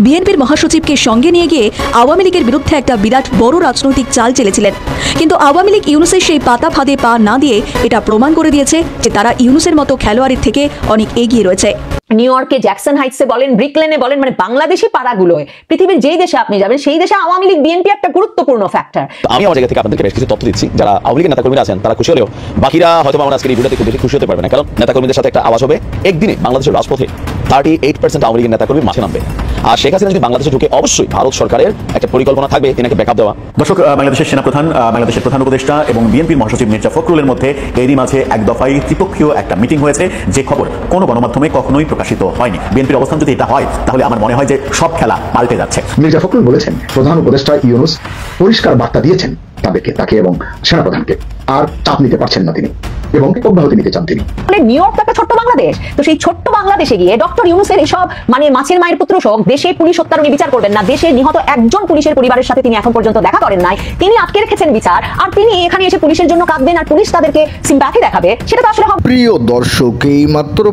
বিএনপির মহাসচিবকে সঙ্গে নিয়ে গিয়ে আওয়ামী লীগের বিরুদ্ধে একটা বিরাট বড় রাজনৈতিক চাল চেলেছিলেন। কিন্তু আওয়ামী লীগ ইউনূসের সেই পাতা ফাঁদে পা না দিয়ে এটা প্রমাণ করে দিয়েছে যে তারা ইউনূসের মতো খেলোয়াড়ের থেকে অনেক এগিয়ে রয়েছে। নিউ ইয়র্কে জ্যাকসন হাইটসে বলেন, ব্রিকলেনে বলেন, মানে বাংলাদেশি পাড়াগুলোয় পৃথিবীর যেই দেশে আপনি যাবেন সেই দেশে আওয়ামী লীগ বিএনপি একটা গুরুত্বপূর্ণ ফ্যাক্টর। আমি আমার জায়গা থেকে আপনাদেরকে বেশ কিছু তথ্য দিচ্ছি, যারা আওয়ামী লীগের নেতাকর্মীরা আছেন তারা খুশি হলেও বাকিরা হয়তো আমার আজকের এই ভিডিওতে খুব বেশি খুশি হতে পারবে না, কারণ নেতাকর্মীদের সাথে একটা আওয়াজ হবে একদিনে বাংলাদেশের রাজপথে 38% আওয়ামী লীগের নেতাকর্মী মাঠে নামবে। আর শেখ হাসিনা যদি বাংলাদেশে ঢুকে অবশ্যই ভারত সরকারের একটা পরিকল্পনা থাকবে এনাকে ব্যাকআপ দেওয়া। দর্শক, বাংলাদেশের সেনাপ্রধান, বাংলাদেশের প্রধান উপদেষ্টা এবং বিএনপির মহাসচিব মির্জা ফখরুলের মধ্যে এরই মাঝে এক দফায় ত্রিপক্ষীয় একটা মিটিং হয়েছে, যে খবর কোনো গণমাধ্যমে কখনোই প্রকাশিত হয়নি। বিএনপির অবস্থান যদি এটা হয় তাহলে আমার মনে হয় যে সব খেলা পাল্টে যাচ্ছে। মির্জা ফখরুল বলেছেন, প্রধান উপদেষ্টা ইউনূস পরিষ্কার বার্তা দিয়েছেন তাকে এবং সেনাপ্রধানকে, আর চাপ নিতে পারছেন না তিনি এবং অব্যাহতি নিতে চান তিনি। নিউ ইয়র্ক একটা ছোট্ট বাংলাদেশ, তো সেই ছোট্ট বাংলাদেশে গিয়ে ডক্টর ইউনূসের এসব মানে মাছের মায়ের পুত্র শোক, দেশে পুলিশ হত্যার উনি বিচার করবেন না, দেশে নিহত একজন পুলিশের পরিবারের সাথে তিনি এখন পর্যন্ত দেখা করেন নাই, তিনি আটকে রেখেছেন বিচার, আর তিনি এখানে এসে পুলিশের জন্য কাঁদবেন আর পুলিশ তাদেরকে সিম্প্যাথি দেখাবে, সেটা তো আসলে প্রিয় দর্শক, এই মাত্র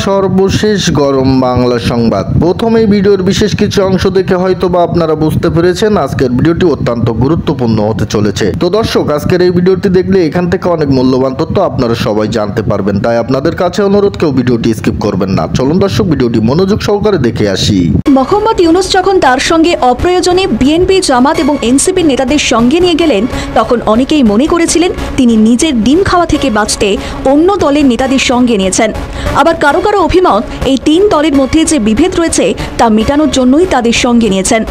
সর্বশেষ গরম বাংলা সংবাদ। প্রথমে ভিডিওর বিশেষ কিছু অংশ দেখে হয়তো বা আপনারা বুঝতে পেরেছেন আজকের ভিডিওটি অত্যন্ত গুরুত্বপূর্ণ হতে চলেছে। তো দর্শক, আজকের এই ভিডিওটি দেখলে এখান থেকে অনেক মূল্যবান তথ্য আপনারা সবাই জানতে পারবেন, তাই আপনাদের কাছে অনুরোধ কেউ ভিডিওটি স্কিপ করবেন না। চলুন দর্শক, ভিডিওটি মনোযোগ সহকারে দেখে আসি। মোহাম্মদ ইউনূস যখন তার সঙ্গে অপ্রয়োজনে বিএনপি, জামাত এবং এনসিপির নেতাদের সঙ্গে নিয়ে গেলেন, তখন অনেকেই মনে করেছিলেন তিনি নিজের ডিম খাওয়া থেকে বাঁচতে অন্য দলের নেতাদের সঙ্গে নিয়েছেন। আবার কারো কারো অভিমত, এই তিন দলের মধ্যে যে বিভেদ রয়েছে তা মেটানোর জন্যই তাদের সঙ্গে নিয়েছেন।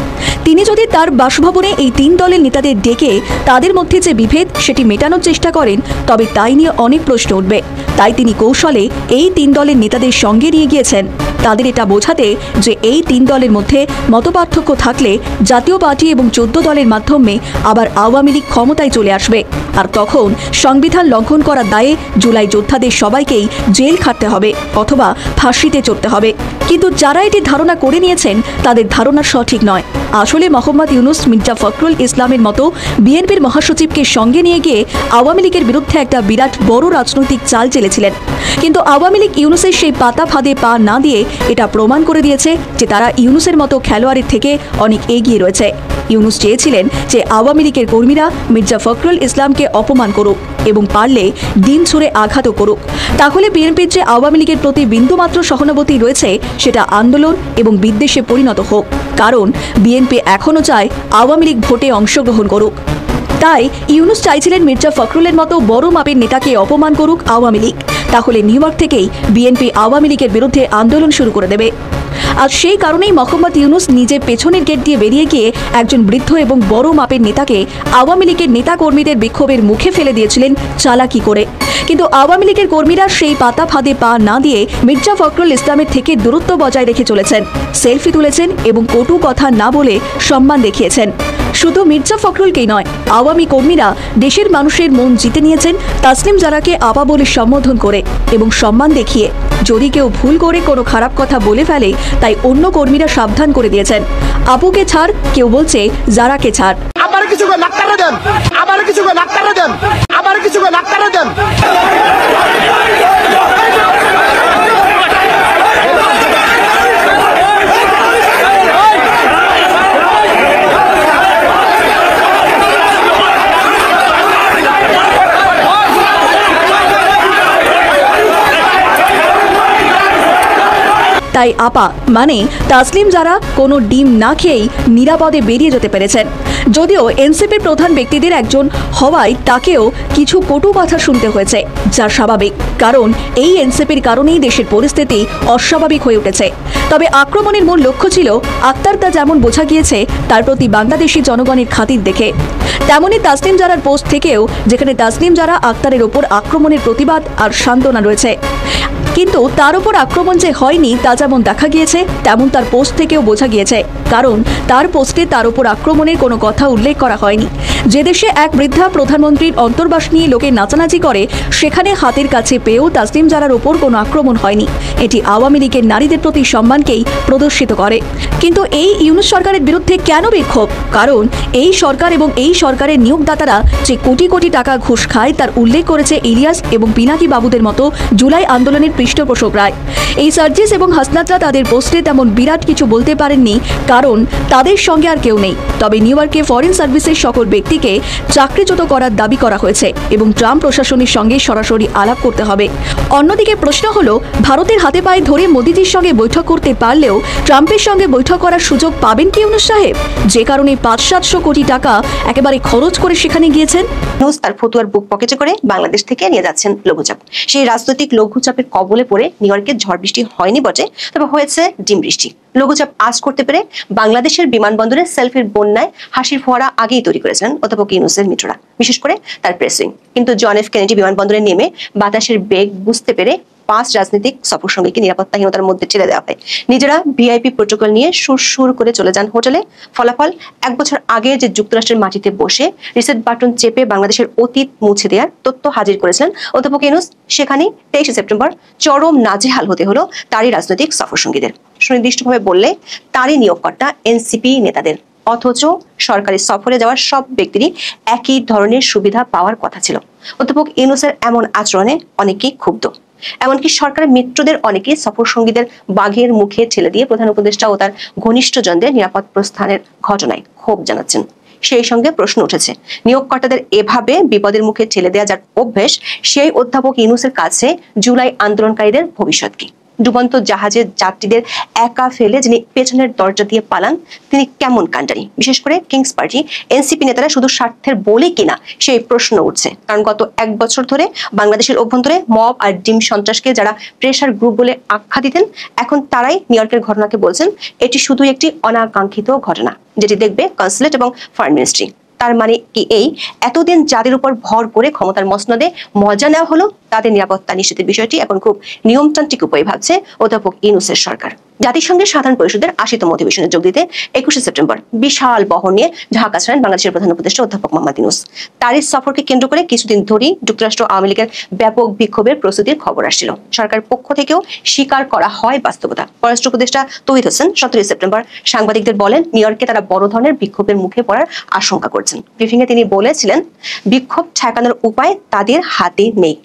তিনি যদি তার বাসভবনে এই তিন দলের নেতাদের ডেকে তাদের মধ্যে যে বিভেদ সেটি মেটানোর চেষ্টা করেন, তবে তাই নিয়ে অনেক প্রশ্ন উঠবে। তাই তিনি কৌশলে এই তিন দলের নেতাদের সঙ্গে নিয়ে গিয়েছেন, তাদের এটা বোঝাতে যে এই তিন দলের মধ্যে মতপার্থক্য থাকলে জাতীয় পার্টি এবং 14 দলের মাধ্যমে আবার আওয়ামী লীগ ক্ষমতায় চলে আসবে, আর তখন সংবিধান লঙ্ঘন করার দায়ে জুলাই যোদ্ধাদের সবাইকেই জেল খাটতে হবে অথবা ফাঁসিতে চড়তে হবে। কিন্তু যারা এটি ধারণা করে নিয়েছেন তাদের ধারণা সঠিক নয়। আসলে মোহাম্মদ ইউনূস মির্জা ফখরুল ইসলামের মতো বিএনপির মহাসচিবকে সঙ্গে নিয়ে গিয়ে আওয়ামী লীগের বিরুদ্ধে একটা বিরাট বড় রাজনৈতিক চাল চেলেছিলেন। কিন্তু আওয়ামী লীগ ইউনূসের সেই পাতা ফাঁদে পা না দিয়ে এটা প্রমাণ করে দিয়েছে যে তারা ইউনূসের মতো খেলোয়াড়ের থেকে অনেক এগিয়ে রয়েছে। ইউনূস চেয়েছিলেন যে আওয়ামী লীগের কর্মীরা মির্জা ফখরুল ইসলামকে অপমান করুক এবং পারলে দিন ছুঁড়ে আঘাতও করুক, তাহলে বিএনপির যে আওয়ামী লীগের প্রতি বিন্দুমাত্র সহানুভূতি রয়েছে সেটা আন্দোলন এবং বিদ্বেষে পরিণত হোক, কারণ বিএনপি এখনও চায় আওয়ামী লীগ ভোটে অংশগ্রহণ করুক। তাই ইউনূস চাইছিলেন মির্জা ফখরুলের মতো বড় মাপের নেতাকে অপমান করুক আওয়ামী লীগ, তাহলে নিউ ইয়র্ক থেকেই বিএনপি আওয়ামী লীগের বিরুদ্ধে আন্দোলন শুরু করে দেবে। আর সেই কারণেই মোহাম্মদ ইউনূস নিজে পেছনের গেট দিয়ে বেরিয়ে গিয়ে একজন বৃদ্ধ এবং বড় মাপের নেতাকে আওয়ামী লীগের নেতাকর্মীদের বিক্ষোভের মুখে ফেলে দিয়েছিলেন চালাকি করে। কিন্তু আওয়ামী লীগের কর্মীরা সেই পাতা ফাঁদে পা না দিয়ে মির্জা ফখরুল ইসলামের থেকে দূরত্ব বজায় রেখে চলেছেন, সেলফি তুলেছেন এবং কটু কথা না বলে সম্মান দেখিয়েছেন। শুধু মির্জা ফখরুলকেই নয়, আওয়ামী কর্মীরা দেশের মানুষের মন জিতে নিয়েছেন তাসলিম জারাকে আপা বলে সম্বোধন করে এবং সম্মান দেখিয়ে। যদি কেউ ভুল করে কোনো খারাপ কথা বলে ফেলে, তাই অন্য কর্মীরা সাবধান করে দিয়েছেন, আপুকে ছাড়, কেউ বলছে জারাকে ছাড়। আবার কিছু করে ডাক্তাররা দেন, আবার কিছু করে ডাক্তাররা দেন, আবার কিছু করে ডাক্তাররা দেন। তাই আপা মানে তাসলিম যারা কোনো ডিম না খেয়েই নিরাপদে বেরিয়ে যেতে পেরেছেন। যদিও এনসিপির প্রধান ব্যক্তিদের একজন হওয়ায় তাকেও কিছু কটু কথা শুনতে হয়েছে, যা স্বাভাবিক, কারণ এই এনসিপির কারণেই দেশের পরিস্থিতি অস্বাভাবিক হয়ে উঠেছে। তবে আক্রমণের মূল লক্ষ্য ছিল আক্তার, তা যেমন বোঝা গিয়েছে তার প্রতি বাংলাদেশি জনগণের খাতির দেখে, তেমনি তাসলিম জারার পোস্ট থেকেও, যেখানে তাসলিম জারা আক্তারের ওপর আক্রমণের প্রতিবাদ আর সান্ত্বনা রয়েছে। কিন্তু তার উপর আক্রমণ যে হয়নি তা যেমন দেখা গিয়েছে, তেমন তার পোস্ট থেকেও বোঝা গিয়েছে, কারণ তার পোস্টে তার উপর আক্রমণের কোনো কথা উল্লেখ করা হয়নি। যে দেশে এক বৃদ্ধা প্রধানমন্ত্রীর অন্তর্বাস নিয়ে লোকে নাচানাচি করে, সেখানে হাতের কাছে পেয়েও তাসলিম জারার ওপর কোনো আক্রমণ হয়নি। এটি আওয়ামী লীগের নারীদের প্রতি সম্মানকেই প্রদর্শিত করে। কিন্তু এই ইউনূস সরকারের বিরুদ্ধে কেন বিক্ষোভ? কারণ এই সরকার এবং এই সরকারের নিয়োগদাতারা যে কোটি কোটি টাকা ঘুষ খায় তার উল্লেখ করেছে ইলিয়াস এবং পিনাকি বাবুদের মতো জুলাই আন্দোলনের পৃষ্ঠপোষক রায়। এই সার্জিস এবং হাসনাতরা তাদের পোস্টে তেমন বিরাট কিছু বলতে পারেননি, কারণ তাদের সঙ্গে আর কেউ নেই। তবে নিউ ইয়র্কে ফরেন সার্ভিসের সকল ব্যক্তিকে চাকরিচ্যুত করার দাবি করা হয়েছে এবং ট্রাম্প প্রশাসনের সঙ্গে সরাসরি আলাপ করতে হবে। অন্যদিকে প্রশ্ন হলো, ভারতের হাতে পায়ে ধরে মোদিজির সঙ্গে বৈঠক করতে পারলেও ট্রাম্পের সঙ্গে বৈঠক করার সুযোগ পাবেন কি ইউনূস সাহেব, যে কারণে 500-700 কোটি টাকা একেবারে খরচ করে সেখানে গিয়েছেন। ইউনূস তার ফতুয়ার বুক পকেটে করে বাংলাদেশ থেকে নিয়ে যাচ্ছেন লঘুচাপ। সেই রাজনৈতিক লঘুচাপের কবলে পড়ে নিউ ইয়র্কে ঝড় বৃষ্টি হয়নি বটে, তবে হয়েছে ডিম বৃষ্টি। লঘুচাপ আজ করতে পেরে বাংলাদেশের বিমানবন্দরে সেলফির বন্যায় হাসির ফোয়ারা আগেই তৈরি করেছিলেন অধ্যাপক ইউনূসের মিত্ররা, বিশেষ করে তার প্রেস উইং। কিন্তু জন এফ কেনেডি বিমানবন্দরে নেমে বাতাসের বেগ বুঝতে পেরে 5 রাজনৈতিক সফর সঙ্গীকে নিরাপত্তাহীনতার মধ্যে ছেড়ে দেওয়া হয়। নিজেরা ভিআইপি প্রোটোকল নিয়ে সুর করে চলে যান হোটেলে। ফলাফল, 1 বছর আগে যে যুক্তরাষ্ট্রের মাটিতে বসে রিসেট বাটন চেপে বাংলাদেশের অতীত মুছে দেওয়ার তথ্য হাজির করেছিলেন অধ্যাপক ইউনূস, সেখানে 23 সেপ্টেম্বর চরম নাজেহাল হতে হলো তারই রাজনৈতিক সফর সঙ্গীদের। সুনির্দিষ্টভাবে বললে তারই নিয়োগকর্তা এনসিপি নেতাদের। অথচ সরকারি সফরে যাওয়ার সব ব্যক্তিরই একই ধরনের সুবিধা পাওয়ার কথা ছিল। অধ্যাপক ইউনূসের এমন আচরণে অনেকেই ক্ষুব্ধ। এমনকি সরকারের মিত্রদের অনেকেই সফর সঙ্গীদের বাঘের মুখে ঠেলে দিয়ে প্রধান উপদেষ্টা ও তার ঘনিষ্ঠজনদের নিরাপদ প্রস্থানের ঘটনায় ক্ষোভ জানাচ্ছেন। সেই সঙ্গে প্রশ্ন উঠেছে, নিয়োগকর্তাদের এভাবে বিপদের মুখে ঠেলে দেওয়া যার অভ্যেস, সেই অধ্যাপক ইউনূসের কাছে জুলাই আন্দোলনকারীদের ভবিষ্যৎ কি? ডুবন্ত জাহাজের যাত্রীদের একা ফেলে যিনি পেছনের দরজা দিয়ে পালান, তিনি কেমন কাণ্ডারি? বিশেষ করে কিংস পার্টি এনসিপি নেতারা শুধু স্বার্থের বলে কিনা সেই প্রশ্ন উঠছে। কারণ গত 1 বছর ধরে বাংলাদেশের অভ্যন্তরে মব আর ডিম সন্ত্রাসকে যারা প্রেসার গ্রুপ বলে আখ্যা দিতেন, এখন তারাই নিউ ইয়র্কের ঘটনাকে বলছেন এটি শুধু একটি অনাকাঙ্ক্ষিত ঘটনা, যেটি দেখবে কনসুলেট এবং ফরেন মিনিস্ট্রি। তার মানে কি এই, এতদিন যাদের উপর ভর করে ক্ষমতার মসনদে মজা নেওয়া হলো, তাদের নিরাপত্তা নিশ্চিতের বিষয়টি এখন খুব নিয়মতান্ত্রিক উপায়ে ভাবছে অধ্যাপক ইউনূসের সরকার। জাতিসংঘের সাধারণ পরিষদের 80তম অধিবেশনে যোগ দিতে 21 সেপ্টেম্বর বিশাল বহর নিয়ে ঢাকা ছাড়েন বাংলাদেশের প্রধান উপদেষ্টা অধ্যাপক মোহাম্মদ ইউনূস। তার এই সফরকে কেন্দ্র করে কিছুদিন ধরেই যুক্তরাষ্ট্র আওয়ামী লীগের ব্যাপক বিক্ষোভের প্রস্তুতির খবর আসছিল। সরকারের পক্ষ থেকেও স্বীকার করা হয় বাস্তবতা। পররাষ্ট্র উপদেষ্টা তৌহিদ হোসেন 17 সেপ্টেম্বর সাংবাদিকদের বলেন, নিউ ইয়র্কে তারা বড় ধরনের বিক্ষোভের মুখে পড়ার আশঙ্কা করছেন। ব্রিফিংয়ে তিনি বলেছিলেন, বিক্ষোভ ঠেকানোর উপায় তাদের হাতে নেই।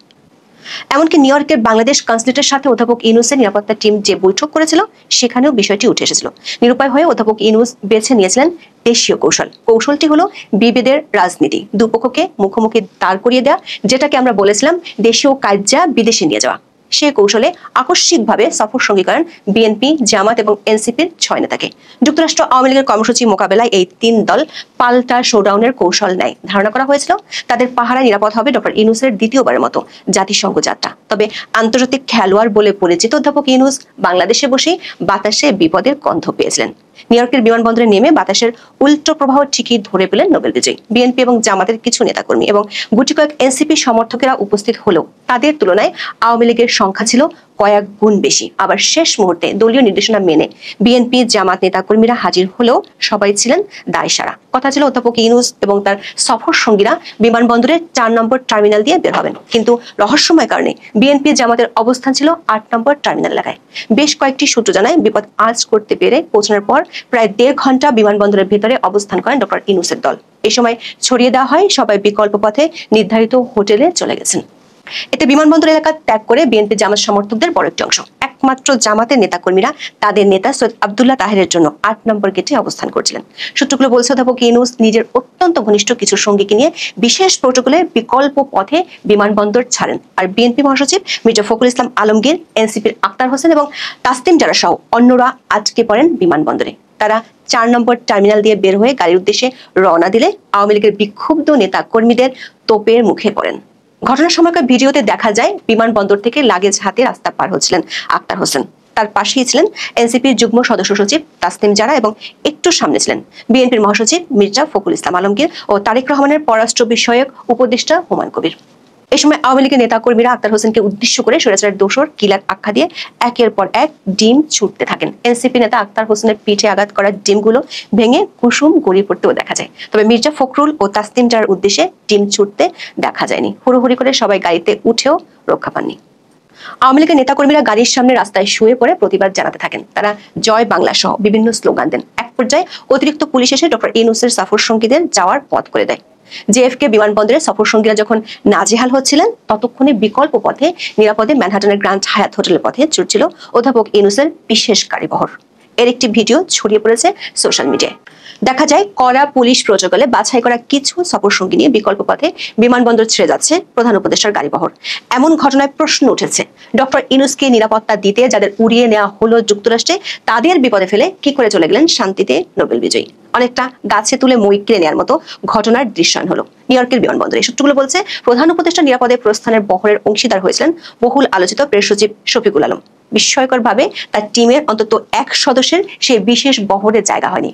এমনকি নিউ ইয়র্কের বাংলাদেশ কনসুলেটের সাথে অধ্যাপক ইউনূসের নিরাপত্তা টিম যে বৈঠক করেছিল, সেখানেও বিষয়টি উঠে এসেছিল। নিরুপায় হয়ে অধ্যাপক ইউনূস বেছে নিয়েছিলেন দেশীয় কৌশল। কৌশলটি হলো বিভেদের রাজনীতি, দুপক্ষকে মুখোমুখি দাঁড় করিয়ে দেওয়া, যেটাকে আমরা বলেছিলাম দেশীয় কার্যা বিদেশে নিয়ে যাওয়া। সে কৌশলে আকস্মিকভাবে সফর সঙ্গী করেন বিএনপি, জামাত এবং এনসিপির 6 নেতাকে। যুক্তরাষ্ট্র আওয়ামী লীগের কর্মসূচি মোকাবেলায় এই 3 দল পাল্টা শোডাউনের কৌশল নেয়। ধারণা করা হয়েছিল তাদের পাহারা নিরাপদ হবে ডক্টর ইউনূসের দ্বিতীয়বারের মতো জাতিসংঘ যাত্রা। তবে আন্তর্জাতিক খেলোয়াড় বলে পরিচিত অধ্যাপক ইউনূস বাংলাদেশে বসেই বাতাসে বিপদের গন্ধ পেয়েছিলেন। নিউ ইয়র্কের বিমানবন্দরে নেমে বাতাসের উল্টো প্রবাহ ঠিকই ধরে পেলেন নোবেল বিজয়ী বিএনপি এবং জামাতের কিছু নেতাকর্মী এবং গুটি কয়েক এনসিপি সমর্থকেরা উপস্থিত হলেও তাদের তুলনায় আওয়ামী লীগের সংখ্যা ছিল কয়েক গুণ বেশি। আবার শেষ মুহূর্তে দলীয় নির্দেশনা মেনে বিএনপি জামাত নেতাকর্মীরা হাজির হলেও সবাই ছিলেন দায়সারা। কথা ছিল অধ্যাপক ইউনূস এবং তার সফর সঙ্গীরা বিমানবন্দরের 4 নম্বর টার্মিনাল দিয়ে বের হবেন, কিন্তু রহস্যময় কারণে বিএনপি জামাতের অবস্থান ছিল 8 নম্বর টার্মিনাল এলাকায়। বেশ কয়েকটি সূত্র জানায়, বিপদ আজ করতে পেরে পৌঁছানোর পর প্রায় 1.5 ঘন্টা বিমানবন্দরের ভেতরে অবস্থান করেন ডক্টর ইউনূসের দল। এই সময় ছড়িয়ে দেওয়া হয় সবাই বিকল্প পথে নির্ধারিত হোটেলে চলে গেছেন। এতে বিমানবন্দর এলাকা ত্যাগ করে বিএনপি জামাত সমর্থকদের বড় একটি অংশ, একমাত্র জামাতের নেতাকর্মীরা তাদের নেতা সৈয়দ আব্দুল্লাহ তাহেরের জন্য 8 নম্বর গেটে অবস্থান করছিলেন। সূত্রগুলো বলছে অধ্যাপক ইউনূস নিজের অত্যন্ত ঘনিষ্ঠ কিছু সঙ্গীকে নিয়ে বিশেষ প্রোটোকলে বিকল্প পথে বিমানবন্দর ছাড়েন। আর বিএনপি মহাসচিব মির্জা ফখরুল ইসলাম আলমগীর, এনসিপির আক্তার হোসেন এবং তাসলিম জারা সহ অন্যরা আটকে পড়েন বিমানবন্দরে। তারা 4 নম্বর টার্মিনাল দিয়ে বের হয়ে গাড়ির উদ্দেশ্যে রওনা দিলে আওয়ামী লীগের বিক্ষুব্ধ নেতা কর্মীদের তোপের মুখে পড়েন। ঘটনার সময়কার ভিডিওতে দেখা যায় বিমানবন্দর থেকে লাগেজ হাতে রাস্তা পার হচ্ছিলেন আক্তার হোসেন। তার পাশেই ছিলেন এনসিপির যুগ্ম সদস্য সচিব তাসলিম জারা এবং একটু সামনে ছিলেন বিএনপির মহাসচিব মির্জা ফখরুল ইসলাম আলমগীর ও তারেক রহমানের পররাষ্ট্র বিষয়ক উপদেষ্টা হুমায়ুন কবির। এই সময় আওয়ামী লীগের নেতাকর্মীরা আক্তার হোসেনকে উদ্দেশ্য করে স্বৈরাচারের দোসর কিলার আখ্যা দিয়ে একের পর এক ডিম ছুটতে থাকেন। এনসিপি নেতা আক্তার হোসেনের পিঠে আঘাত করা ডিমগুলো ভেঙে কুসুম গড়িয়ে পড়তেও দেখা যায়। তবে মির্জা ফখরুল ও তাসলিম জারার উদ্দেশ্যে ডিম ছুটতে দেখা যায়নি। হুড়োহুড়ি করে সবাই গাড়িতে উঠেও রক্ষা পাননি। আওয়ামী লীগের নেতাকর্মীরা গাড়ির সামনে রাস্তায় শুয়ে পড়ে প্রতিবাদ জানাতে থাকেন। তারা জয় বাংলা সহ বিভিন্ন স্লোগান দেন। এক পর্যায়ে অতিরিক্ত পুলিশ এসে ডক্টর ইউনূসের সফর সঙ্গীদের যাওয়ার পথ করে দেয়। জেএফকে বিমানবন্দরে সফর সঙ্গীরা যখন নাজেহাল হচ্ছিলেন, ততক্ষণে বিকল্প পথে নিরাপদে ম্যানহাটনের গ্র্যান্ড হায়াত হোটেলের পথে ছুটছিল অধ্যাপক ইউনূসের বিশেষ গাড়িবহর। এর একটি ভিডিও ছড়িয়ে পড়েছে সোশ্যাল মিডিয়ায়। দেখা যায় কড়া পুলিশ প্রোটোকলে বাছাই করা কিছু সফর সঙ্গী নিয়ে বিকল্প পথে বিমানবন্দর ছেড়ে যাচ্ছে প্রধান উপদেষ্টার গাড়িবহর। এমন ঘটনায় প্রশ্ন উঠেছে, ডক্টর ইউনূসকে নিরাপত্তা দিতে যাদের উড়িয়ে নেওয়া হলো যুক্তরাষ্ট্রে, তাদের বিপদে ফেলে কি করে চলে গেলেন শান্তিতে নোবেল বিজয়ী? অনেকটা গাছে তুলে মই কিনে নেওয়ার মতো ঘটনার দৃশ্যায়ন হলো নিউ ইয়র্কের বিমানবন্দরে। সূত্রগুলো বলছে, প্রধান উপদেষ্টা নিরাপদে প্রস্থানের বহরের অংশীদার হয়েছিলেন বহুল আলোচিত প্রেস সচিব শফিকুল আলম। বিস্ময়করভাবে তার টিমের অন্তত এক সদস্যের সেই বিশেষ বহরে জায়গা হয়নি।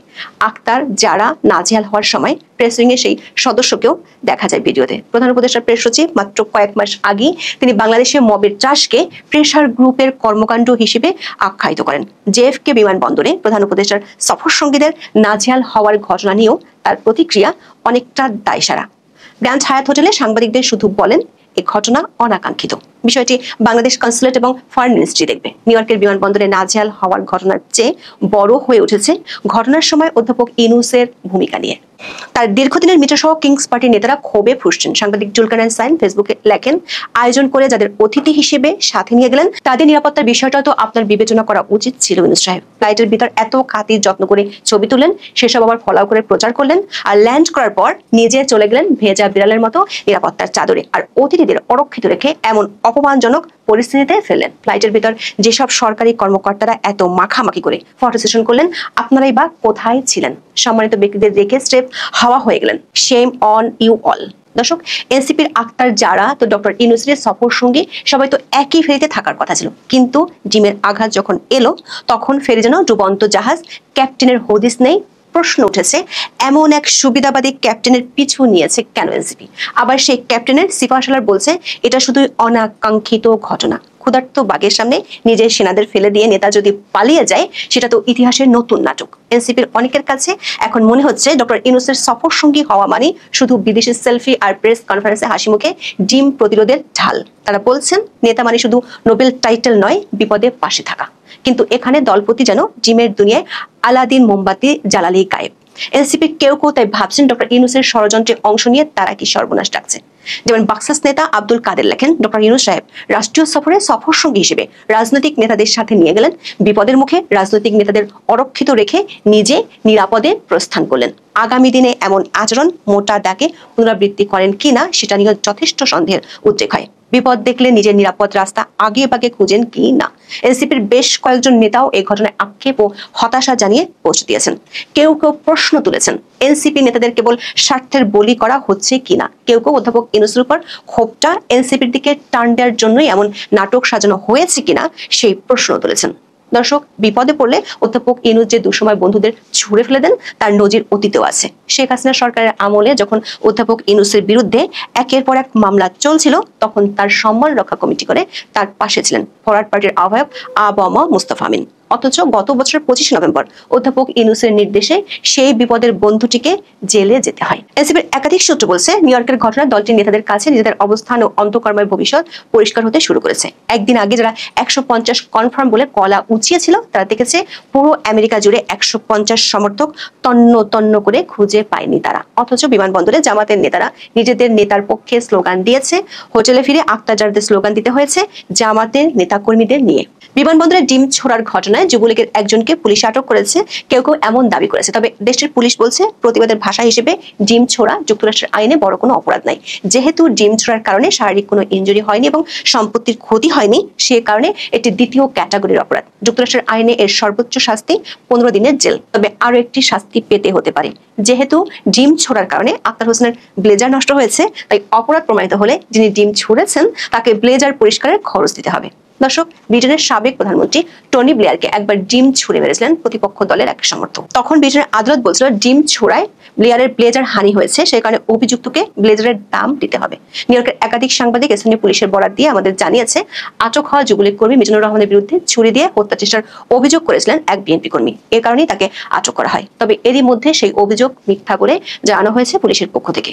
আক্তার যারা নাজেহাল হওয়ার সময় প্রেস উইং এ সেই সদস্যকেও দেখা যায় ভিডিওতে। প্রধান উপদেষ্টার প্রেস সচিব মাত্র কয়েক মাস আগেই তিনি বাংলাদেশে মবের চাষকে প্রেসার গ্রুপের কর্মকাণ্ড হিসেবে আখ্যায়িত করেন। জেএফকে বিমানবন্দরে প্রধান উপদেষ্টার সফর সঙ্গীদের নাজেহাল হওয়ার ঘটনা নিয়েও তার প্রতিক্রিয়া অনেকটা দায়সারা। গ্র্যান্ড হায়াত হোটেলে সাংবাদিকদের শুধু বলেন, এই ঘটনা অনাকাঙ্ক্ষিত। বিষয়টি বাংলাদেশ কনসুলেট এবং ফরেন মিনিস্ট্রি দেখবে। নিউ ইয়র্কের বিমানবন্দরে নাজেহাল হওয়ার ঘটনার চেয়ে বড় হয়ে উঠেছে ঘটনার সময় অধ্যাপক ইউনূসের ভূমিকা নিয়ে। তার দীর্ঘদিনের মিত্রসহ কিংস পার্টির নেতারা ক্ষোভে ফুঁসছেন। সাংবাদিক জুলকারনাইন সাইন ফেসবুকে লেখেন, আয়োজন করে যাদের অতিথি হিসেবে সাথে নিয়ে গেলেন, তাদের নিরাপত্তার বিষয়টা তো আপনার বিবেচনা করা উচিত ছিল ইউনূস সাহেব। ফ্লাইটের ভিতর এত খাতির যত্ন করে ছবি তুললেন, সেসব আবার ফলো করে প্রচার করলেন, আর ল্যান্ড করার পর নিজে চলে গেলেন ভেজা বিড়ালের মতো নিরাপত্তার চাদরে, আর অতিথিদের অরক্ষিত রেখে এমন অপমানজনক পরিস্থিতিতে ফেললেন। ফ্লাইটের ভিতর যেসব সরকারি কর্মকর্তারা এত মাখামাখি করে ফটো সেশন করলেন, আপনারাই বা কোথায় ছিলেন? সম্মানিত ব্যক্তিদের দেখে স্টেপ হাওয়া হয়ে গেলেন। Shame on you all. দর্শক, এনসিপির আক্তার যারা তো ডক্টর ইউনূসের সফর সঙ্গী, সবাই তো একই ফেরিতে থাকার কথা ছিল, কিন্তু ডিমের আঘাত যখন এলো, তখন ফেরি যেন ডুবন্ত জাহাজ, ক্যাপ্টেনের হদিস নেই। প্রশ্ন উঠেছে, এমন এক সুবিধাবাদী ক্যাপ্টেনের পিছু নিয়েছে কেন এনসিপি? আবার সেই ক্যাপ্টেনের সিপাহসালার বলছে এটা শুধুই অনাকাঙ্ক্ষিত ঘটনা। ক্ষুধার্ত বাঘের সামনে নিজের সেনাদের ফেলে দিয়ে নেতা যদি পালিয়ে যায়, সেটা তো ইতিহাসের নতুন নাটক। এনসিপির অনেকের কাছে এখন মনে হচ্ছে ডক্টর ইউনূসের সফর সঙ্গী হওয়া মানে শুধু বিদেশি সেলফি আর প্রেস কনফারেন্সে হাসি মুখে ডিম প্রতিরোধের ঢাল। তারা বলছেন, নেতা মানে শুধু নোবেল টাইটেল নয়, বিপদে পাশে থাকা। কিন্তু এখানে দলপতি যেন জিমের দুনিয়ায় আলাদিন মোমবাতি জ্বালালেই গায়েব। এনসিপি কেউ তাই ভাবছেন ডক্টর ইউনূসের ষড়যন্ত্রে অংশ নিয়ে তারা কি সর্বনাশ ডাকছে। যেমন বাক্সাস নেতা আব্দুল কাদের লেখেন, ডক্টর ইউনূস সাহেব রাষ্ট্রীয় সফরে সফর সঙ্গী হিসেবে রাজনৈতিক নেতাদের সাথে নিয়ে গেলেন, বিপদের মুখে রাজনৈতিক নেতাদের অরক্ষিত রেখে নিজে নিরাপদে প্রস্থান করলেন। আগামী দিনে এমন আচরণ মোটা দাগে পুনরাবৃত্তি করেন কিনা সেটা নিয়ে যথেষ্ট সন্দেহের উদ্রেক হয়। বিপদ দেখলে নিজের নিরাপদ রাস্তা আগে বাগে খুঁজেন কি না। এনসিপির বেশ কয়েকজন নেতাও এই ঘটনায় আক্ষেপ ও হতাশা জানিয়ে পোস্ট দিয়েছেন। কেউ প্রশ্ন তুলেছেন, এনসিপি নেতাদের কেবল স্বার্থের বলি করা হচ্ছে কিনা। কেউ অধ্যাপক ইউনূসের উপর ক্ষোভটা এনসিপির দিকে টান দেওয়ার জন্যই এমন নাটক সাজানো হয়েছে কিনা সেই প্রশ্ন তুলেছেন। দর্শক, বিপদে পড়লে অধ্যাপক ইউনূস যে দুসময় বন্ধুদের ছুড়ে ফেলে দেন, তার নজির অতীতেও আছে। শেখ হাসিনা সরকারের আমলে যখন অধ্যাপক ইউনূসের বিরুদ্ধে একের পর এক মামলা চলছিল, তখন তার সম্মান রক্ষা কমিটি করে তার পাশে ছিলেন ফরওয়ার্ড পার্টির আহ্বায়ক আ.ব.ম. মুস্তাফা আমিন। অথচ গত বছরের 25 নভেম্বর অধ্যাপক ইউনূসের নির্দেশে সেই বিপদের বন্ধুটিকে জেলে যেতে হয়। এনসিপির একাধিক সূত্র বলছে, নিউ ইয়র্কের ঘটনা দলটির নেতাদের কাছে নিজেদের অবস্থান ও অন্তঃকর্মের ভবিষ্যৎ পরিষ্কার হতে শুরু করেছে। একদিন আগে যারা 150 কনফার্ম বলে কলা উঁচিয়েছিল, তারা দেখেছে পুরো আমেরিকা জুড়ে 150 সমর্থক তন্ন তন্ন করে খুঁজে পায়নি তারা। অথচ বিমানবন্দরে জামাতের নেতারা নিজেদের নেতার পক্ষে স্লোগান দিয়েছে, হোটেলে ফিরে আক্তারজারদের স্লোগান দিতে হয়েছে জামাতের নেতাকর্মীদের নিয়ে। বিমানবন্দরে ডিম ছোড়ার ঘটনায় যুবলীগের একজনকে পুলিশ আটক করেছে, কেউ এমন দাবি করেছে। তবে দেশটির পুলিশ বলছে, প্রতিবাদের ভাষা হিসেবে ডিম ছোড়া যুক্তরাষ্ট্রের আইনে বড় কোনো অপরাধ নাই। যেহেতু ডিম ছোড়ার কারণে শারীরিক কোনো ইনজুরি হয়নি এবং সম্পত্তির ক্ষতি হয়নি, সে কারণে এটি দ্বিতীয় ক্যাটাগরির অপরাধ। যুক্তরাষ্ট্রের আইনে এর সর্বোচ্চ শাস্তি 15 দিনের জেল। তবে আরো একটি শাস্তি পেতে হতে পারে। যেহেতু ডিম ছোড়ার কারণে আক্তার হোসেনের ব্লেজার নষ্ট হয়েছে, তাই অপরাধ প্রমাণিত হলে যিনি ডিম ছুড়েছেন তাকে ব্লেজার পরিষ্কারের খরচ দিতে হবে। দর্শক, ব্রিটেনের সাবেক প্রধানমন্ত্রী টনি ব্লেয়ারকে একবার ডিম ছুড়ে মেরেছিলেন প্রতিপক্ষ দলের এক সমর্থক। তখন ব্রিটেনের আদালত বলছিল, ডিম ছোড়ায় ব্লেয়ারের ব্লেজার হানি হয়েছে, সেই কারণে অভিযুক্তকে ব্লেজারের দাম দিতে হবে। নিউ ইয়র্কের একাধিক সাংবাদিক স্থানীয় পুলিশের বরাত দিয়ে আমাদের জানিয়েছে, আটক হওয়া যুবলীগ কর্মী মিজানুর রহমানের বিরুদ্ধে ছুরি দিয়ে হত্যা চেষ্টার অভিযোগ করেছিলেন এক বিএনপি কর্মী। এ কারণেই তাকে আটক করা হয়। তবে এরই মধ্যে সেই অভিযোগ মিথ্যা করে জানানো হয়েছে পুলিশের পক্ষ থেকে।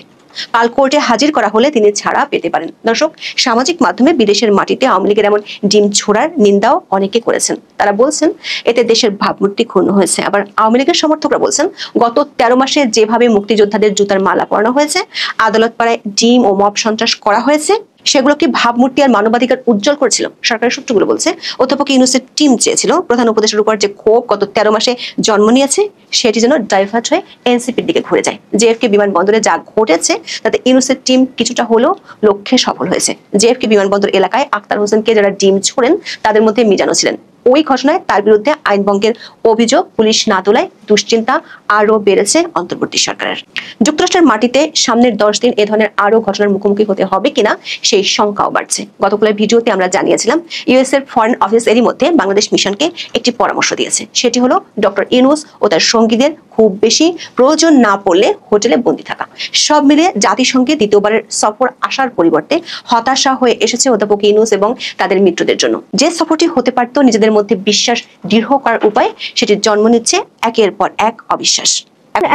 কাল কোর্টে হাজির করা হলে তিনি ছাড়া পেতে পারেন। দর্শক, সামাজিক মাধ্যমে বিদেশের মাটিতে আওয়ামী লীগের এমন ডিম ছোড়ার নিন্দাও অনেকে করেছেন। তারা বলছেন এতে দেশের ভাবমূর্তি ক্ষুণ্ণ হয়েছে। আবার আওয়ামী লীগের সমর্থকরা বলছেন গত 13 মাসে যেভাবে মুক্তিযোদ্ধাদের জুতার মালা পরানো হয়েছে, আদালত পাড়ায় ডিম ও মব সন্ত্রাস করা হয়েছে, সেগুলোকে ভাবমূর্তি আর মানবাধিকার উজ্জ্বল করেছিল। সরকারি সূত্রগুলো বলছে অধ্যাপক ইউনূসের টিম চেয়েছিল প্রধান উপদেষ্টার উপর যে ক্ষোভ গত 13 মাসে জন্ম নিয়েছে সেটি যেন ডাইভার্ট হয়ে এনসিপির দিকে ঘুরে যায়। জেএফকে বিমানবন্দরে যা ঘটেছে তাতে ইউনূসের টিম কিছুটা হলেও লক্ষ্যে সফল হয়েছে। জেএফকে বিমানবন্দর এলাকায় আক্তার হোসেনকে যারা ডিম ছোড়েন তাদের মধ্যে মিজানও ছিলেন। ওই ঘটনায় তার বিরুদ্ধে আইন ভঙ্গের অভিযোগ পুলিশ না তোলায় দুশ্চিন্তা আরো বেড়েছে অন্তর্বর্তী সরকারের। যুক্তরাষ্ট্রের মাটিতে সামনের 10 দিন এ ধরনের আরো ঘটনার মুখোমুখি হতে হবে কিনা সেই শঙ্কাও বাড়ছে। গতকালের ভিডিওতে আমরা জানিয়েছিলাম ইউএস এর ফরেন অফিস এরই মধ্যে বাংলাদেশ মিশনকে একটি পরামর্শ দিয়েছে। সেটি হলো ডক্টর ইউনূস ও তার সঙ্গীদের খুব বেশি প্রয়োজন না পড়লে হোটেলে বন্দী থাকা। সব মিলে জাতিসংঘে দ্বিতীয়বারের সফর আসার পরিবর্তে হতাশা হয়ে এসেছে অধ্যাপক ইউনূস এবং তাদের মিত্রদের জন্য। যে সফরটি হতে পারত নিজেদের মধ্যে বিশ্বাস দৃঢ় করার উপায়, সেটির জন্ম নিচ্ছে একের পর এক অবিশ্বাস।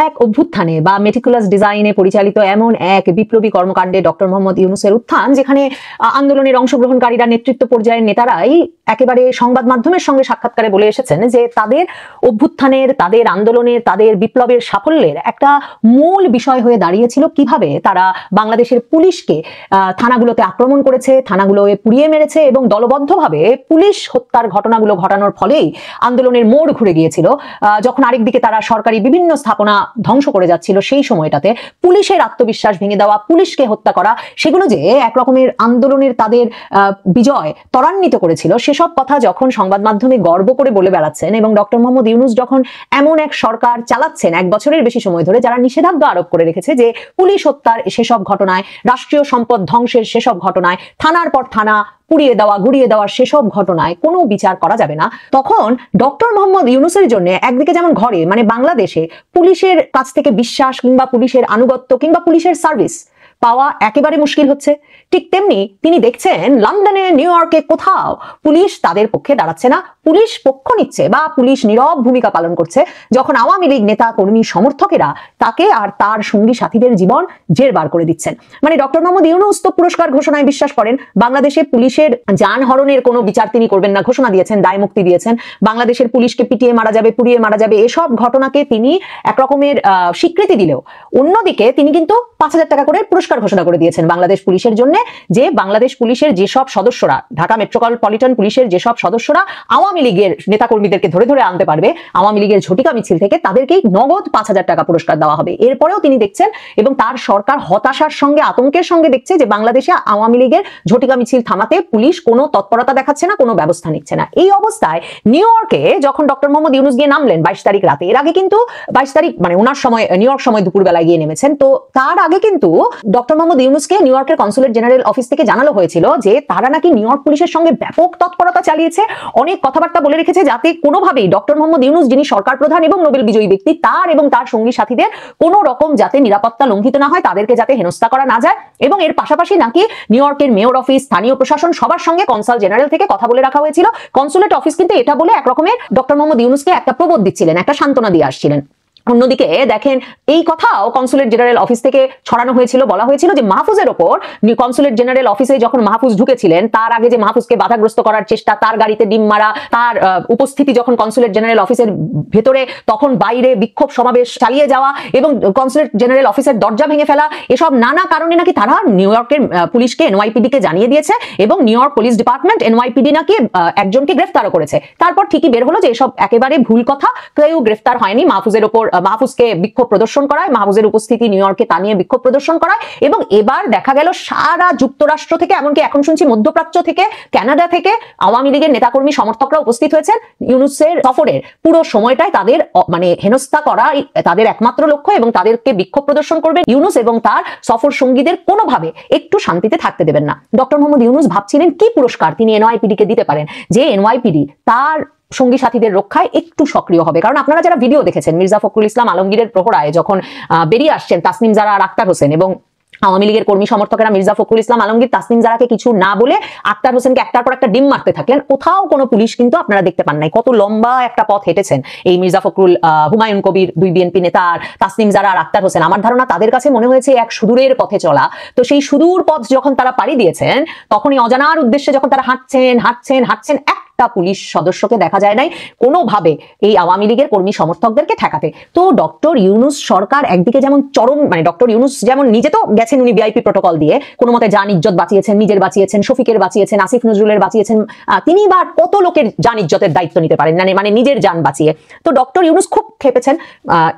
এক অভ্যুত্থানে বা মেটিকুলাস ডিজাইনে পরিচালিত এমন এক বিপ্লবী কর্মকাণ্ডে ডক্টর মোহাম্মদ ইউনূসের উত্থান, যেখানে আন্দোলনের অংশগ্রহণকারীরা নেতৃত্ব পর্যায়ের নেতারাই একেবারে সংবাদ মাধ্যমের সঙ্গে সাক্ষাৎকারে বলে এসেছেন যে তাদের অভ্যুত্থানের, তাদের আন্দোলনের, তাদের বিপ্লবের সাফল্যের একটা মূল বিষয় হয়ে দাঁড়িয়েছিল কিভাবে তারা বাংলাদেশের পুলিশকে থানাগুলোতে আক্রমণ করেছে, থানাগুলোয় পুড়িয়ে মেরেছে এবং দলবদ্ধভাবে পুলিশ হত্যার ঘটনাগুলো ঘটানোর ফলেই আন্দোলনের মোড় ঘুরে গিয়েছিল। যখন আরেকদিকে তারা সরকারি বিভিন্ন স্থাপনা ধ্বংস করে যাচ্ছিল, সেই সময়টাতে পুলিশের আত্মবিশ্বাস ভেঙে দেওয়া, পুলিশকে হত্যা করা, সেগুলো যে এক রকমের আন্দোলনের তাদের বিজয় ত্বরান্বিত করেছিল, সেসব কথা যখন সংবাদ মাধ্যমে গর্ব করে বলে বেড়াচ্ছেন এবং ডক্টর মোহাম্মদ ইউনূস যখন এমন এক সরকার চালাচ্ছেন 1 বছরের বেশি সময় ধরে, যারা নিষেধাজ্ঞা আরোপ করে রেখেছে যে পুলিশ হত্যার সেসব ঘটনায়, রাষ্ট্রীয় সম্পদ ধ্বংসের সেসব ঘটনায়, থানার পর থানা পুড়িয়ে দেওয়া, গুড়িয়ে দেওয়ার সেসব ঘটনায় কোনো বিচার করা যাবে না, তখন ডক্টর মোহাম্মদ ইউনূসের জন্য একদিকে যেমন ঘরে মানে বাংলাদেশে পুলিশের কাছ থেকে বিশ্বাস কিংবা পুলিশের আনুগত্য কিংবা পুলিশের সার্ভিস পাওয়া একেবারে মুশকিল হচ্ছে, ঠিক তেমনি তিনি দেখছেন লন্ডনে, নিউ ইয়র্কে কোথাও পুলিশ তাদের পক্ষে দাঁড়াচ্ছে না, পুলিশ পক্ষ নিচ্ছে বা পুলিশ নীরব ভূমিকা পালন করছে যখন আওয়ামী লীগ নেতা কর্মী সমর্থকেরা তাকে আর তার সঙ্গী সাথীদের জীবন জেরবার করে দিচ্ছেন। মানে ডক্টর মোহাম্মদ ইউনূস তো পুরস্কার ঘোষণায় বিশ্বাস করেন, বাংলাদেশে পুলিশের যানহরণের কোনো বিচার তিনি করবেন না ঘোষণা দিয়েছেন, দায় মুক্তি দিয়েছেন, বাংলাদেশের পুলিশকে পিটিয়ে মারা যাবে, পুড়িয়ে মারা যাবে, এসব ঘটনাকে তিনি একরকমের স্বীকৃতি দিলেও অন্যদিকে তিনি কিন্তু 5,000 টাকা করে পুরস্কার ঘোষণা করে দিয়েছেন বাংলাদেশ পুলিশের জন্য, যে বাংলাদেশ পুলিশের যেসব সদস্যরা, ঢাকা মেট্রোপলিটন পুলিশের যেসব সদস্যরা আওয়ামী লীগের নেতাকর্মীদেরকে ধরে ধরে আনতে পারবে আওয়ামী লীগের ঝটিকা মিছিল থেকে, তাদেরকেই নগদ 5,000 টাকা পুরস্কার দেওয়া হবে। এরপরেও তিনি দেখছেন এবং তার সরকার হতাশার সঙ্গে আতঙ্কের সঙ্গে দেখছে যে বাংলাদেশে আওয়ামী লীগের ঝটিকা মিছিল থামাতে পুলিশ কোনো তৎপরতা দেখাচ্ছে না, কোনো ব্যবস্থা নিচ্ছে না। এই অবস্থায় নিউ ইয়র্কে যখন ডক্টর মোহাম্মদ ইউনূস গিয়ে নামলেন 22 তারিখ রাতে, এর আগে কিন্তু 22 তারিখ মানে ওনার সময় নিউ ইয়র্ক সময় দুপুরবেলায় গিয়ে নেমেছেন, তো তার আগে কিন্তু ডক্টর মোহাম্মদ ইউনূসকে নিউ ইয়র্কের কনসুলেট জেনারেল অফিস থেকে জানানো হয়েছিল যে তারা নাকি নিউ ইয়র্ক পুলিশের সঙ্গে ব্যাপক তৎপরতা চালিয়েছে, অনেক কথাবার্তা বলে রেখেছে যাতে কোনোভাবেই ডক্টর মোহাম্মদ ইউনূস, যিনি সরকার প্রধান এবং নোবেল বিজয়ী ব্যক্তি, তার এবং তার সঙ্গী সাথীদের কোনো রকম যাতে নিরাপত্তা লঙ্ঘিত না হয়, তাদেরকে যাতে হেনস্থা করা না যায়। এবং এর পাশাপাশি নাকি নিউ ইয়র্কের মেয়র অফিস, স্থানীয় প্রশাসন সবার সঙ্গে কনসাল জেনারেল থেকে কথা বলে রাখা হয়েছিল। কনসুলেট অফিস কিন্তু এটা বলে এক রকমের ডক্টর মোহাম্মদ ইউনূসকে একটা প্রবোধ দিচ্ছিলেন, একটা সান্ত্বনা দিয়ে আসছিলেন। অন্যদিকে দেখেন এই কথাও কনসুলেট জেনারেল অফিস থেকে ছড়ানো হয়েছিল, বলা হয়েছিল যে মাহফুজের ওপর, কনসুলেট জেনারেল অফিসে যখন মাহফুজ ঢুকেছিলেন তার আগে যে মাহফুজকে বাধাগ্রস্ত করার চেষ্টা, তার গাড়িতে ডিম মারা, তার উপস্থিতি যখন কনসুলেট জেনারেল অফিসের ভেতরে, তখন বাইরে বিক্ষোভ সমাবেশ চালিয়ে যাওয়া এবং কনসুলেট জেনারেল অফিসের দরজা ভেঙে ফেলা, এসব নানা কারণে নাকি তারা নিউ ইয়র্কের পুলিশকে, এনওয়াইপিডি কে জানিয়ে দিয়েছে এবং new York police department NYPD নাকি একজনকে গ্রেফতারও করেছে। তারপর ঠিকই বের হলো যে এসব একেবারে ভুল কথা, কেউ গ্রেফতার হয়নি। মাহফুজের ওপর, মাহফুজকে বিক্ষোভ প্রদর্শন করায়, মাহফুজের উপস্থিতি নিউ ইয়র্কে তা নিয়ে বিক্ষোভ প্রদর্শন করায় এবং এবার দেখা গেল সারা যুক্তরাষ্ট্র থেকে, এমনকি এখন শুনছি মধ্যপ্রাচ্য থেকে, কানাডা থেকে আওয়ামী লীগের নেতাকর্মী সমর্থকরা উপস্থিত হয়েছেন। ইউনূসের সফরের পুরো সময়টাই তাদের মানে হেনস্থা করা তাদের একমাত্র লক্ষ্য এবং তাদেরকে বিক্ষোভ প্রদর্শন করবেন ইউনূস এবং তার সফর সঙ্গীদের কোনোভাবে একটু শান্তিতে থাকতে দেবেন না। ডক্টর মোহাম্মদ ইউনূস ভাবছিলেন কি পুরস্কার তিনি এনওয়াইপিডি কে দিতে পারেন, যে এনওয়াইপিডি তার সঙ্গী সাথীদের রক্ষায় একটু সক্রিয় হবে। কারণ আপনারা যারা ভিডিও দেখেছেন মির্জা ফখরুল ইসলাম আলমগীরের প্রহরায় যখন বেরিয়ে আসছেন তাসনিম জারা আর আক্তার হোসেন এবং আওয়ামী লীগের কর্মী সমর্থকেরা মির্জা ফখরুল ইসলাম আলমগীর, তাসনিম জারাকে কিছু না বলে আক্তার হোসেনকে একটার পর একটা ডিম মারতে থাকলেন। কোথাও কোনো পুলিশ কিন্তু আপনারা দেখতে পান নাই। কত লম্বা একটা পথ হেঁটেছেন এই মির্জা ফখরুল, হুমায়ুন কবির, দুই বিএনপি নেতা, আর তাসনিম জারা আর আক্তার হোসেন। আমার ধারণা তাদের কাছে মনে হয়েছে এক সুদূরের পথে চলা। তো সেই সুদূর পথ যখন তারা পাড়ি দিয়েছেন, তখনই অজানার উদ্দেশ্যে যখন তারা হাঁটছেন একটা পুলিশ সদস্যকে দেখা যায় নাই কোনোভাবে এই আওয়ামী লীগের কর্মী সমর্থকদেরকে ঠেকাতে। তো ডক্টর ইউনূস সরকার একদিকে যেমন চরম, মানে ডক্টর ইউনূস যেমন নিজে তো গেছেন, উনি ভিআইপি প্রটোকল দিয়ে কোনো মতে জান ইজ্জত বাঁচিয়েছেন, নিজের বাঁচিয়েছেন, শফিকের বাঁচিয়েছেন, আসিফ নজরুলের বাঁচিয়েছেন। তিনি বা কত লোকের জান ইজ্জতের দায়িত্ব নিতে পারেন না, মানে নিজের জান বাঁচিয়ে। তো ডক্টর ইউনূস খুব খেপেছেন।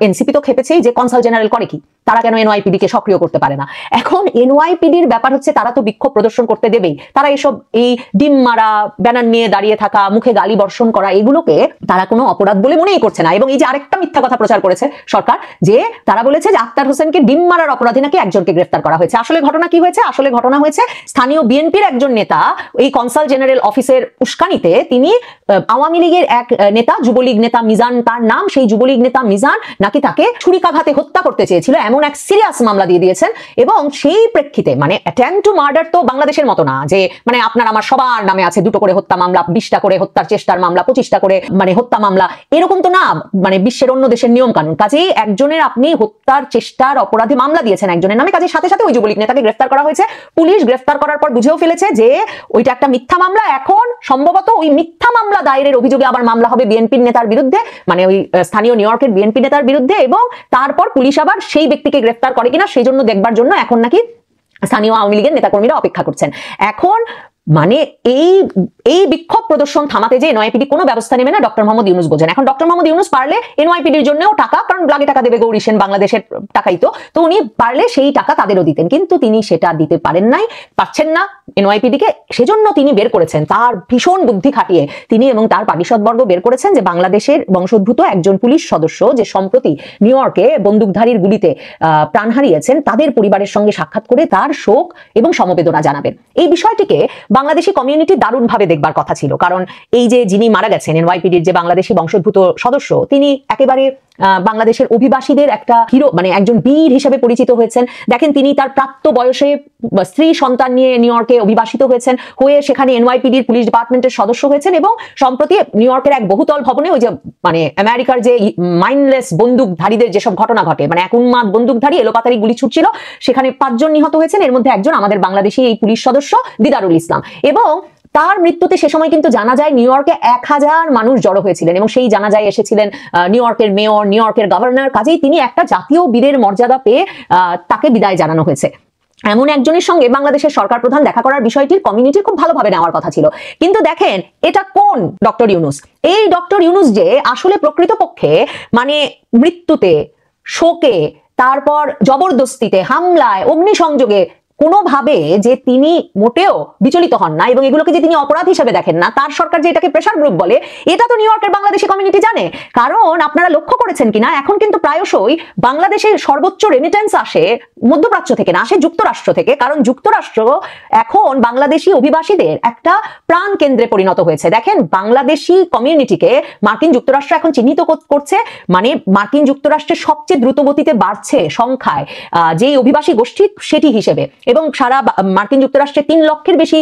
এনসিপি তো খেপেছেই যে কনসাল জেনারেল করে কি, তারা কেন এনওয়াইপিডি কে সক্রিয় করতে পারে না। এখন এনওয়াইপিডির ব্যাপার হচ্ছে তারা তো বিক্ষোভ প্রদর্শন করতে দেবেই, তারা এসব এই ডিম মারা, ব্যানার নিয়ে দাঁড়িয়ে থাকা, মুখে গালি বর্ষণ করা, এগুলোকে তারা কোনো অপরাধ বলে মনেই করছে না। এবং এই যে আরেকটা মিথ্যা কথা প্রচার করেছে সরকার, যে তারা বলেছে যে আক্তার হোসেনকে ডিম মারার অপরাধী নাকি একজনকে গ্রেফতার করা হয়েছে। আসলে ঘটনা কি হয়েছে? আসলে ঘটনা হয়েছে স্থানীয় বিএনপির একজন নেতা এই কনসাল জেনারেল অফিসের উস্কানিতে তিনি আওয়ামী লীগের এক নেতা, যুবলীগ নেতা মিজান তার নাম, সেই যুবলীগ নেতা মিজান নাকি তাকে ছুরিকাঘাতে হত্যা করতে চেয়েছিল, এমন এক সিরিয়াস মামলা দিয়ে দিয়েছেন। এবং সেই প্রেক্ষিতে মানে অ্যাটেম্পট টু মার্ডার তো বাংলাদেশের মতো না যে মানে আপনার আমার সবার নামে আছে 2টো করে হত্যা মামলা, 20টা করে হত্যার চেষ্টার মামলা, 25টা করে মানে হত্যা মামলা, এরকম তো না মানে বিশ্বের অন্য দেশের নিয়ম কানুন। কাজেই একজনের আপনি হত্যার চেষ্টার অপরাধে মামলা দিয়েছেন একজনের নামে, কাজেই সাথে সাথে ওই যুবলীগ নেতাকে গ্রেফতার করা হয়েছে। পুলিশ গ্রেফতার করার পর বুঝেও ফেলেছে যে ওইটা একটা মিথ্যা মামলা। এখন সম্ভবত ওই মিথ্যা মামলা দায়েরের অভিযোগে আবার মামলা হবে বিএনপির নেতার বিরুদ্ধে, মানে ওই স্থানীয় নিউ ইয়র্কের বিএনপি নেতার বিরুদ্ধে। এবং তারপর পুলিশ আবার সেই ব্যক্তিকে গ্রেফতার করে কিনা সেই জন্য দেখবার জন্য এখন নাকি স্থানীয় আওয়ামী লীগের নেতাকর্মীরা অপেক্ষা করছেন। এখন মানে এই বিক্ষোভ প্রদর্শন থামাতে যে এনওয়াইপিডি কোনো ব্যবস্থা নেবে না ডক্টর মোহাম্মদ ইউনূস বোঝেন। এখন ডক্টর মোহাম্মদ ইউনূস পারলে এনওয়াইপিডির জন্যও টাকা, কারণ লাগে টাকা দেবে গৌরী সেন, বাংলাদেশের টাকাই তো উনি পারলে সেই টাকা তাদেরও দিতেন, কিন্তু তিনি সেটা দিতে পারছেন না এনওয়াইপিডিকে। সেজন্য তিনি বের করেছেন, তার ভীষণ বুদ্ধি খাটিয়ে তিনি এবং তার পারিষদবর্গ বের করেছেন যে বাংলাদেশের বংশোদ্ভূত একজন পুলিশ সদস্য যে সম্প্রতি নিউ ইয়র্কে বন্দুকধারীর গুলিতে প্রাণ হারিয়েছেন, তাদের পরিবারের সঙ্গে সাক্ষাৎ করে তার শোক এবং সমবেদনা জানাবেন। এই বিষয়টিকে বাংলাদেশি কমিউনিটি দারুণভাবে দেখবার কথা ছিল, কারণ এই যে যিনি মারা গেছেন এনওয়াইপিডির যে বাংলাদেশি বংশোদ্ভূত সদস্য, তিনি একেবারে বাংলাদেশের অভিবাসীদের একটা হিরো, মানে একজন বীর হিসেবে পরিচিত হয়েছেন। দেখেন তিনি তার প্রাপ্ত বয়সে স্ত্রী সন্তান নিয়ে নিউ ইয়র্কে অভিবাসিত হয়েছেন, হয়ে সেখানে এনওয়াইপিডির পুলিশ ডিপার্টমেন্টের সদস্য হয়েছেন। এবং সম্প্রতি নিউ ইয়র্কের এক বহুতল ভবনে ওই যে মানে আমেরিকার যে মাইন্ডলেস বন্দুকধারীদের যেসব ঘটনা ঘটে, মানে এক উন্মাদ বন্দুকধারী এলোপাতারি গুলি ছুটছিল, সেখানে 5 জন নিহত হয়েছেন, এর মধ্যে একজন আমাদের বাংলাদেশি এই পুলিশ সদস্য দিদারুল ইসলাম। এবং তার মৃত্যুতে সে সময় কিন্তু জানাজায় নিউ ইয়র্কে 1000 মানুষ জড়ো হয়েছিলেন এবং সেই জানাজায় এসেছিলেন নিউ ইয়র্কের মেয়র, নিউ ইয়র্কের গভর্নর। কাজেই তিনি একটা জাতীয় বীরের মর্যাদা পেয়ে তাকে বিদায় জানানো হয়েছে। এমন একজনের সঙ্গে বাংলাদেশের সরকার প্রধান দেখা করার বিষয়টির কমিউনিটি খুব ভালোভাবে নেওয়ার কথা ছিল। কিন্তু দেখেন এটা কোন ডক্টর ইউনূস, এই ডক্টর ইউনূস যে আসলে প্রকৃতপক্ষে মানে মৃত্যুতে, শোকে, তারপর জবরদস্তিতে, হামলায়, অগ্নিসংযোগে কোনোভাবে যে তিনি মোটেও বিচলিত হন না এবং এগুলোকে যে তিনি অপরাধ হিসেবে দেখেন না, তার সরকার যে এটাকে প্রেসার গ্রুপ বলে, এটা তো নিউ ইয়র্কের বাংলাদেশি কমিউনিটি জানে। কারণ আপনারা লক্ষ্য করেছেন কিনা, এখন কিন্তু প্রায়শই বাংলাদেশের সর্বোচ্চ রেমিটেন্স আসে মধ্যপ্রাচ্য থেকে না, আসে যুক্তরাষ্ট্র থেকে। কারণ যুক্তরাষ্ট্র এখন বাংলাদেশি অভিবাসীদের একটা প্রাণ কেন্দ্রে পরিণত হয়েছে। দেখেন বাংলাদেশি কমিউনিটিকে মার্কিন যুক্তরাষ্ট্র এখন চিহ্নিত করছে, মানে মার্কিন যুক্তরাষ্ট্রের সবচেয়ে দ্রুত গতিতে বাড়ছে সংখ্যায় যে অভিবাসী গোষ্ঠী সেটি হিসেবে। এবং সারা মার্কিন যুক্তরাষ্ট্রে 3 লক্ষের বেশি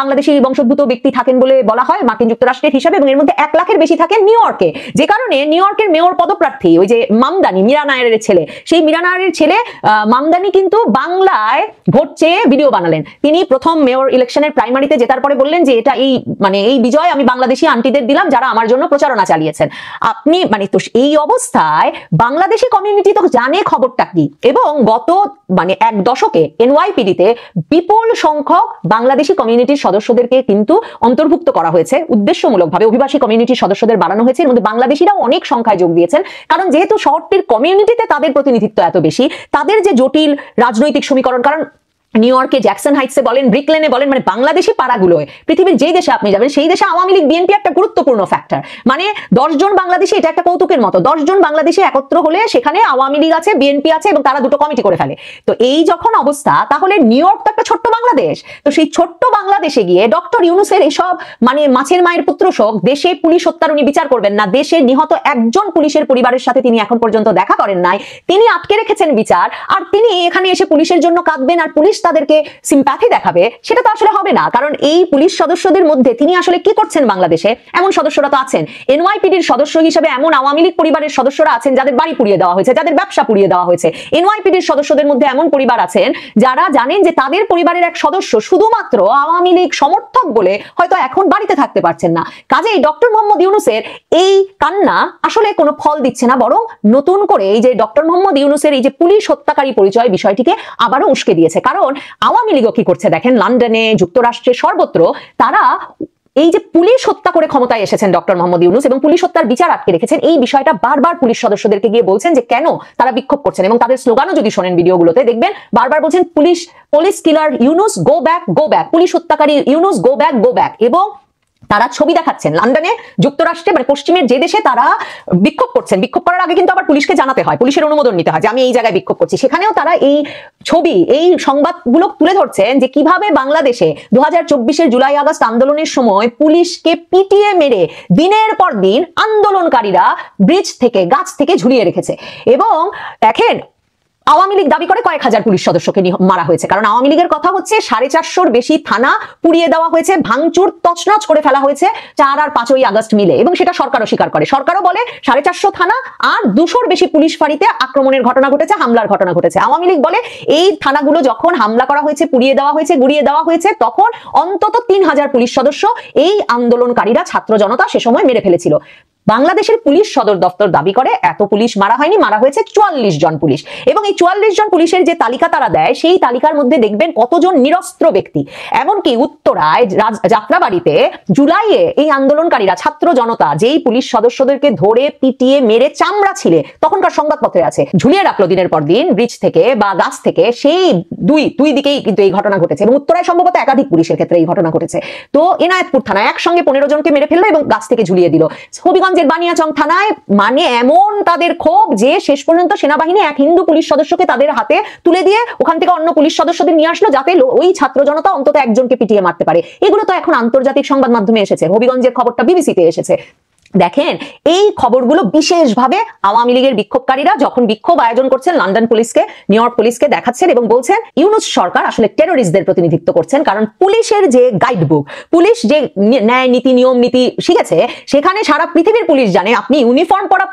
বাংলাদেশি বংশোদ্ভূত ব্যক্তি থাকেন বলে বলা হয় মার্কিন যুক্তরাষ্ট্রের হিসাবে, এবং এর মধ্যে 1 লাখের বেশি থাকেন নিউ ইয়র্কে। যে কারণে নিউ ইয়র্কের মেয়র পদপ্রার্থী ওই যে মামদানি, মীরা নায়ারের ছেলে, সেই মীরা নায়ারের ছেলে মামদানি কিন্তু বাংলায় ভোট চেয়ে ভিডিও বানালেন। তিনি প্রথম মেয়র ইলেকশনের প্রাইমারিতে জেতার পরে বললেন যে এটা এই বিজয় আমি বাংলাদেশি আন্টিদের দিলাম যারা আমার জন্য প্রচারণা চালিয়েছেন। আপনি মানে তো এই অবস্থায় বাংলাদেশি কমিউনিটি তো জানে খবরটা কি, এবং গত মানে 1 দশকে এনওয়াইপিডিতে বিপুল সংখ্যক বাংলাদেশি কমিউনিটির সদস্যদেরকে কিন্তু অন্তর্ভুক্ত করা হয়েছে উদ্দেশ্যমূলকভাবে। অভিবাসী কমিউনিটির সদস্যদের বাড়ানো হয়েছে, এর মধ্যে বাংলাদেশিরাও অনেক সংখ্যায় যোগ দিয়েছেন। কারণ যেহেতু শহরটির কমিউনিটিতে তাদের প্রতিনিধিত্ব এত বেশি, তাদের যে জটিল রাজনৈতিক সমীকরণ, কারণ নিউ ইয়র্কে জ্যাকসন হাইটসে বলেন, ব্রিকলেনে বলেন, মানে বাংলাদেশি পাড়াগুলোয় পৃথিবীর যেই দেশে আপনি যাবেন সেই দেশে আওয়ামী লীগ বিএনপি একটা গুরুত্বপূর্ণ ফ্যাক্টর। মানে 10 জন বাংলাদেশি, এটা একটা কৌতুকের মতো, 10 জন বাংলাদেশি একত্র হলে সেখানে আওয়ামী লীগ আছে, বিএনপি আছে এবং তারা দুটো কমিটি করে ফেলে। তো এই যখন অবস্থা, তাহলে নিউ ইয়র্ক তো একটা ছোট্ট বাংলাদেশ, তো সেই ছোট্ট বাংলাদেশে গিয়ে ডক্টর ইউনূসের এসব মানে মাছের মায়ের পুত্র শোক, দেশে পুলিশ হত্যার উনি বিচার করবেন না, দেশে নিহত একজন পুলিশের পরিবারের সাথে তিনি এখন পর্যন্ত দেখা করেন নাই, তিনি আটকে রেখেছেন বিচার, আর তিনি এখানে এসে পুলিশের জন্য কাঁদবেন আর পুলিশ তাদেরকে সিম্প্যাথি দেখাবে, সেটা তো আসলে হবে না। কারণ এই পুলিশ সদস্যদের মধ্যে তিনি আসলে কি করছেন বাংলাদেশে, এমন সদস্যরা তো আছেন। এনওয়াইপিডির সদস্য হিসেবে এমন আওয়ামী লীগ পরিবারের সদস্যরা আছেন যাদের বাড়ি পুড়িয়ে দেওয়া হয়েছে, যাদের ব্যবসা পুড়িয়ে দেওয়া হয়েছে। এনওয়াইপিডির সদস্যদের মধ্যে এমন পরিবার আছেন যারা জানেন যে তাদের পরিবারের এক সদস্য শুধুমাত্র আওয়ামী লীগ সমর্থক বলে হয়তো এখন বাড়িতে থাকতে পারছেন না। কাজেই ডক্টর মোহাম্মদ ইউনূসের এই কান্না আসলে কোনো ফল দিচ্ছে না, বরং নতুন করে এই যে ডক্টর মোহাম্মদ ইউনূসের এই যে পুলিশ হত্যাকারী পরিচয় বিষয়টিকে আবারও উস্কে দিয়েছে। কারণ আওয়ামী লীগও কি করছে দেখেন, লন্ডনে, যুক্তরাষ্ট্রে, সর্বত্র তারা এই যে পুলিশ হত্যা করে ক্ষমতায় এসেছেন ডক্টর মোহাম্মদ ইউনূস এবং পুলিশ হত্যার বিচার আটকে রেখেছেন, এই বিষয়টা বারবার পুলিশ সদস্যদেরকে গিয়ে বলছেন যে কেন তারা বিক্ষোভ করছেন, এবং তাদের স্লোগানও যদি শোনেন ভিডিওগুলোতে দেখবেন বারবার বলছেন পুলিশ কিলার ইউনূস গো ব্যাক, পুলিশ হত্যাকারী ইউনূস গো ব্যাক। এবং তারা ছবি দেখাচ্ছেন লন্ডনে, যুক্তরাষ্ট্রে, মানে পশ্চিমের যে দেশে তারা বিক্ষোভ করছেন, বিক্ষোভ করার আগে কিন্তু আবার পুলিশকে জানাতে হয়, পুলিশের অনুমোদন নিতে হয় যে আমি এই জায়গায় বিক্ষোভ করছি, সেখানেও তারা এই ছবি, এই সংবাদগুলো তুলে ধরছেন যে কিভাবে বাংলাদেশে 2024-এর জুলাই আগস্ট আন্দোলনের সময় পুলিশকে পিটিয়ে মেরে দিনের পর দিন আন্দোলনকারীরা ব্রিজ থেকে, গাছ থেকে ঝুলিয়ে রেখেছে। এবং দেখেন আওয়ামী লীগ দাবি করে কয়েক হাজার পুলিশ সদস্যকে মারা হয়েছে, কারণ আওয়ামী লীগের কথা হচ্ছে 450-র বেশি থানা পুড়িয়ে দেওয়া হয়েছে, ভাঙচুর তছনছ করে ফেলা হয়েছে 4 আর 5ই আগস্ট মিলে, এবং সেটা সরকারও স্বীকার করে। সরকারও বলে 450 থানা আর 200-র বেশি পুলিশ ফাঁড়িতে আক্রমণের ঘটনা ঘটেছে, হামলার ঘটনা ঘটেছে। আওয়ামী লীগ বলে এই থানাগুলো যখন হামলা করা হয়েছে, পুড়িয়ে দেওয়া হয়েছে, গুড়িয়ে দেওয়া হয়েছে, তখন অন্তত 3000 পুলিশ সদস্য এই আন্দোলনকারীরা, ছাত্র জনতা সে সময় মেরে ফেলেছিল। বাংলাদেশের পুলিশ সদর দপ্তর দাবি করে এত পুলিশ মারা হয়নি, মারা হয়েছে 44 জন পুলিশ। এবং এই 44 জন পুলিশের যে তালিকা তারা দেয়, সেই তালিকার মধ্যে দেখবেন কতজন নিরস্ত্র ব্যক্তি। এমনকি উত্তরায় যাত্রাবাড়িতে জুলাইয়ে এই আন্দোলনকারীরা, ছাত্র জনতা যেই পুলিশ সদস্যদেরকে ধরে পিটিয়ে মেরে চামড়া ছিলে, তখনকার সংবাদপত্রে আছে, ঝুলিয়ে রাখলো দিনের পর দিন ব্রিজ থেকে বা গাছ থেকে, সেই দুই দিকেই কিন্তু এই ঘটনা ঘটেছে। এবং উত্তরায় সম্ভবত একাধিক পুলিশের ক্ষেত্রে এই ঘটনা ঘটেছে। তো এনায়েতপুর থানায় একসঙ্গে 15 জনকে মেরে ফেললো এবং গাছ থেকে ঝুলিয়ে দিল। হবিগঞ্জ বানিয়াচং থানায় মানে এমন তাদের ক্ষোভ যে শেষ পর্যন্ত সেনাবাহিনী এক হিন্দু পুলিশ সদস্যকে তাদের হাতে তুলে দিয়ে ওখান থেকে অন্য পুলিশ সদস্যদের নিয়ে আসলো, যাতে ওই ছাত্র জনতা অন্তত একজনকে পিটিয়ে মারতে পারে। এগুলো তো এখন আন্তর্জাতিক সংবাদ মাধ্যমে এসেছে, হবিগঞ্জের খবরটা বিবিসিতে এসেছে। দেখেন এই খবরগুলো বিশেষভাবে আওয়ামী লীগের বিক্ষোভকারীরা যখন বিক্ষোভ আয়োজন করছেন, লন্ডন পুলিশকে, নিউ ইয়র্ক পুলিশকে দেখাচ্ছেন এবং বলছেন ইউনূস সরকার আসলে টেরোরিস্টদের প্রতিনিধিত্ব করছেন। কারণ পুলিশের যে গাইডবুক, পুলিশ যে ন্যায় নীতি, নিয়ম নীতি শিখেছে, সেখানে সারা পৃথিবীর পুলিশ জানে আপনি ইউনিফর্ম পরা